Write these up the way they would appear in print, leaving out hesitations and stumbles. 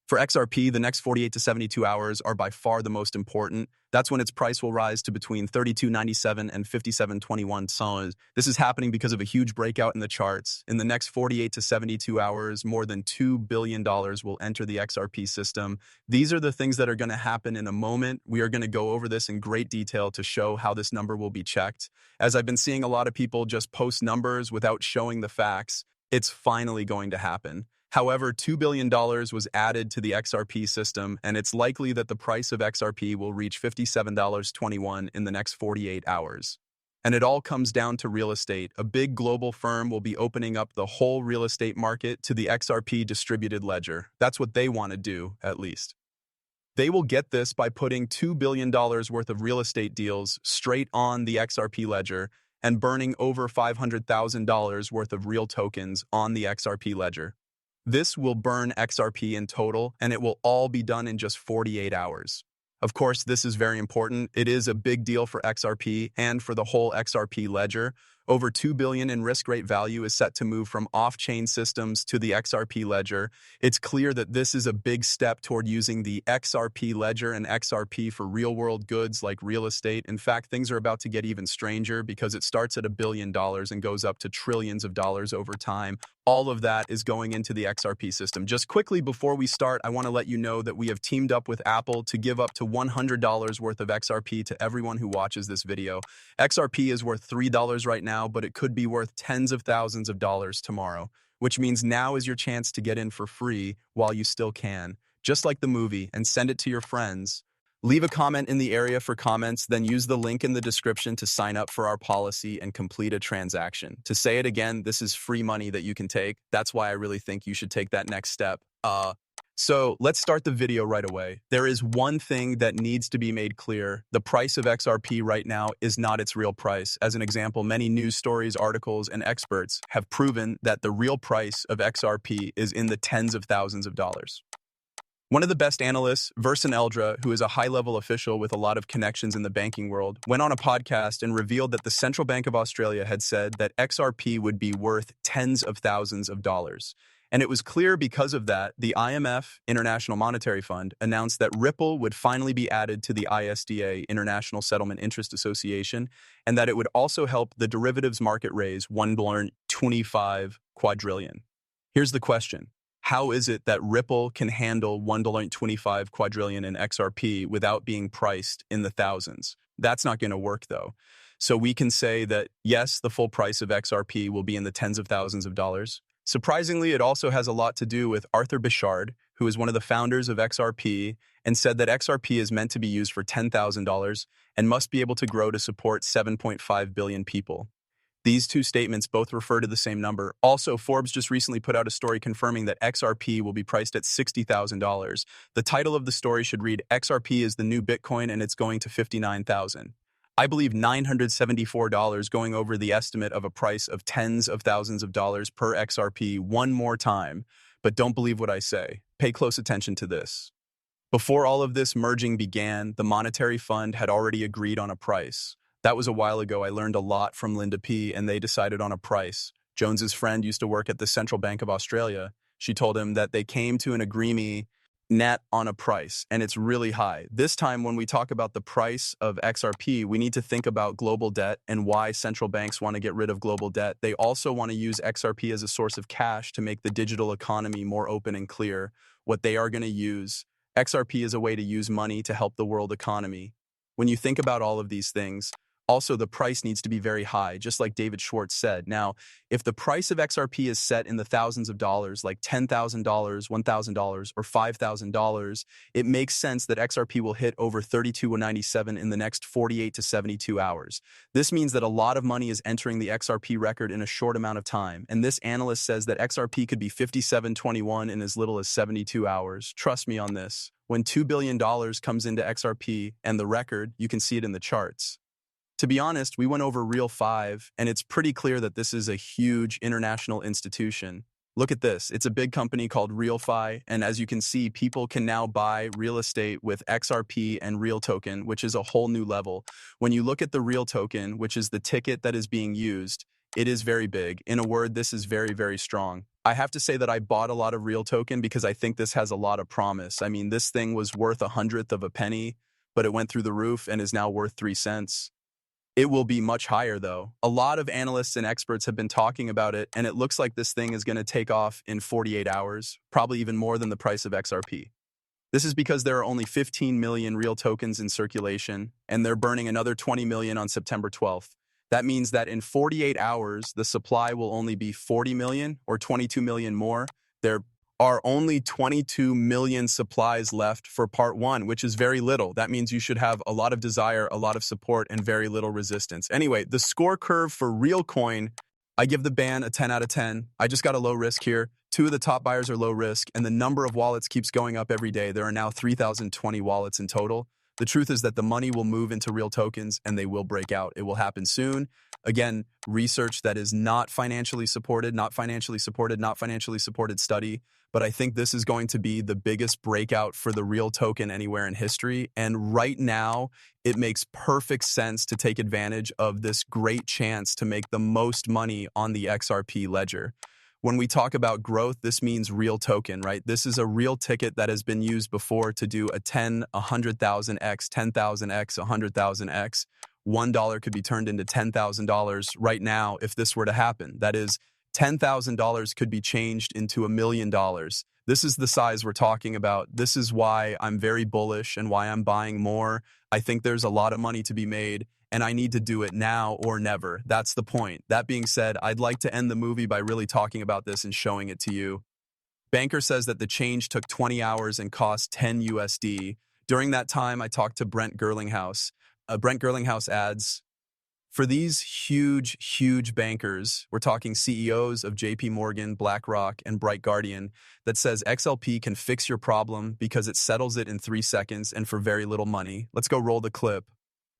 For XRP, the next 48 to 72 hours are by far the most important. That's when its price will rise to between 32.97 and 57.21 soles. This is happening because of a huge breakout in the charts. In the next 48 to 72 hours, more than $2 billion will enter the XRP system. These are the things that are going to happen in a moment. We are going to go over this in great detail to show how this number will be checked. As I've been seeing a lot of people just post numbers without showing the facts, it's finally going to happen. However, $2 billion was added to the XRP system, and it's likely that the price of XRP will reach $57.21 in the next 48 hours. And it all comes down to real estate. A big global firm will be opening up the whole real estate market to the XRP distributed ledger. That's what they want to do, at least. They will get this by putting $2 billion worth of real estate deals straight on the XRP ledger and burning over $500,000 worth of real tokens on the XRP ledger. This will burn XRP in total, and it will all be done in just 48 hours. Of course, this is very important. It is a big deal for XRP and for the whole XRP ledger. Over $2 billion in risk rate value is set to move from off-chain systems to the XRP ledger. It's clear that this is a big step toward using the XRP ledger and XRP for real-world goods like real estate. In fact, things are about to get even stranger because it starts at $1 billion and goes up to trillions of dollars over time. All of that is going into the XRP system. Just quickly before we start, I want to let you know that we have teamed up with Apple to give up to $100 worth of XRP to everyone who watches this video. XRP is worth $3 right now, but it could be worth tens of thousands of dollars tomorrow, which means now is your chance to get in for free while you still can, just like the movie, and send it to your friends. Leave a comment in the area for comments, then use the link in the description to sign up for our policy and complete a transaction. To say it again, this is free money that you can take. That's why I really think you should take that next step. So let's start the video right away. There is one thing that needs to be made clear. The price of XRP right now is not its real price. As an example, many news stories, articles, and experts have proven that the real price of XRP is in the tens of thousands of dollars. One of the best analysts, Verson Eldra, who is a high-level official with a lot of connections in the banking world, went on a podcast and revealed that the Central Bank of Australia had said that XRP would be worth tens of thousands of dollars. And it was clear because of that, the IMF, International Monetary Fund, announced that Ripple would finally be added to the ISDA, International Settlement Interest Association, and that it would also help the derivatives market raise $1.25 quadrillion. Here's the question. How is it that Ripple can handle $1.25 quadrillion in XRP without being priced in the thousands? That's not going to work, though. So we can say that, yes, the full price of XRP will be in the tens of thousands of dollars. Surprisingly, it also has a lot to do with Arthur Bishard, who is one of the founders of XRP, and said that XRP is meant to be used for $10,000 and must be able to grow to support 7.5 billion people. These two statements both refer to the same number. Also, Forbes just recently put out a story confirming that XRP will be priced at $60,000. The title of the story should read, XRP is the new Bitcoin and it's going to $59,000. I believe $974 going over the estimate of a price of tens of thousands of dollars per XRP one more time. But don't believe what I say. Pay close attention to this. Before all of this merging began, the Monetary Fund had already agreed on a price. That was a while ago. I learned a lot from Linda P, and they decided on a price. Jones's friend used to work at the Central Bank of Australia. She told him that they came to an agreement net on a price, and it's really high. This time, when we talk about the price of XRP, we need to think about global debt and why central banks want to get rid of global debt. They also want to use XRP as a source of cash to make the digital economy more open and clear. What they are going to use, XRP is a way to use money to help the world economy. When you think about all of these things, also, the price needs to be very high, just like David Schwartz said. Now, if the price of XRP is set in the thousands of dollars, like $10,000, $1,000, or $5,000, it makes sense that XRP will hit over 32.97 in the next 48 to 72 hours. This means that a lot of money is entering the XRP record in a short amount of time, and this analyst says that XRP could be 57.21 in as little as 72 hours. Trust me on this. When $2 billion comes into XRP and the record, you can see it in the charts. To be honest, we went over Real 5, and it's pretty clear that this is a huge international institution. Look at this. It's a big company called RealFi, and as you can see, people can now buy real estate with XRP and Real Token, which is a whole new level. When you look at the Real Token, which is the ticket that is being used, It is very big. In a word, this is very, very strong. I have to say that I bought a lot of real token because I think this has a lot of promise. I mean, this thing was worth a hundredth of a penny, but it went through the roof and is now worth 3 cents. It will be much higher, though. A lot of analysts and experts have been talking about it, and it looks like this thing is going to take off in 48 hours, probably even more than the price of XRP. This is because there are only 15 million real tokens in circulation, and they're burning another 20 million on September 12th. That means that in 48 hours, the supply will only be 40 million or 22 million more. There are only 22 million supplies left for part one, which is very little. That means you should have a lot of desire, a lot of support, and very little resistance. Anyway, the score curve for real coin, I give the ban a 10 out of 10. I just got a low risk here. Two of the top buyers are low risk, and the number of wallets keeps going up every day. There are now 3,020 wallets in total. The truth is that the money will move into real tokens and they will break out. It will happen soon. Again, research that is not financially supported, not financially supported, not financially supported study. But I think this is going to be the biggest breakout for the real token anywhere in history. And right now, it makes perfect sense to take advantage of this great chance to make the most money on the XRP ledger. When we talk about growth, this means real token, right? This is a real ticket that has been used before to do a 10, 100,000x, 10,000x, 100,000x. $1 could be turned into $10,000 right now if this were to happen. That is, $10,000 could be changed into $1 million. This is the size we're talking about. This is why I'm very bullish and why I'm buying more. I think there's a lot of money to be made, and I need to do it now or never. That's the point. That being said, I'd like to end the movie by really talking about this and showing it to you. Banker says that the change took 20 hours and cost 10 USD. During that time, I talked to Brent Gerlinghouse. Brent Gerlinghouse adds, for these huge, huge bankers, we're talking CEOs of JP Morgan, BlackRock, and Bright Guardian, that says XLP can fix your problem because it settles it in 3 seconds and for very little money. Let's go roll the clip.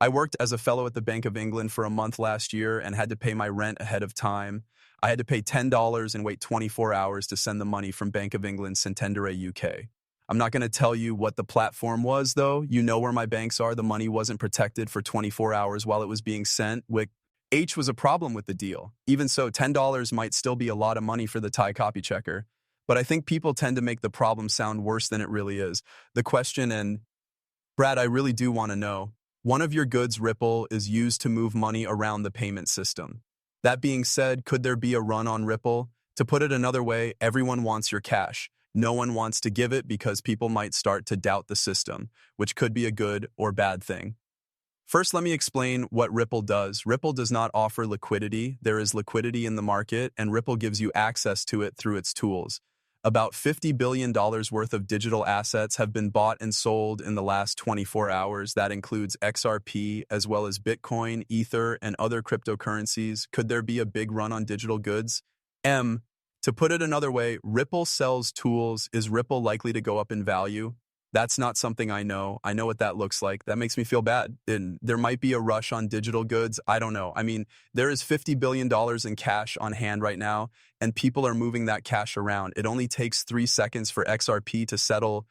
I worked as a fellow at the Bank of England for a month last year and had to pay my rent ahead of time. I had to pay $10 and wait 24 hours to send the money from Bank of England, Santander, UK. I'm not going to tell you what the platform was, though. You know where my banks are. The money wasn't protected for 24 hours while it was being sent. H was a problem with the deal. Even so, $10 might still be a lot of money for the Thai copy checker. But I think people tend to make the problem sound worse than it really is. The question, and Brad, I really do want to know, one of your goods, Ripple, is used to move money around the payment system. That being said, could there be a run on Ripple? To put it another way, everyone wants your cash. No one wants to give it because people might start to doubt the system, which could be a good or bad thing. First, let me explain what Ripple does. Ripple does not offer liquidity. There is liquidity in the market, and Ripple gives you access to it through its tools. About $50 billion worth of digital assets have been bought and sold in the last 24 hours. That includes XRP, as well as Bitcoin, Ether, and other cryptocurrencies. Could there be a big run on digital goods? To put it another way, Ripple sells tools. Is Ripple likely to go up in value? That's not something I know. I know what that looks like. That makes me feel bad. And there might be a rush on digital goods. I don't know. I mean, there is $50 billion in cash on hand right now, and people are moving that cash around. It only takes 3 seconds for XRP to settle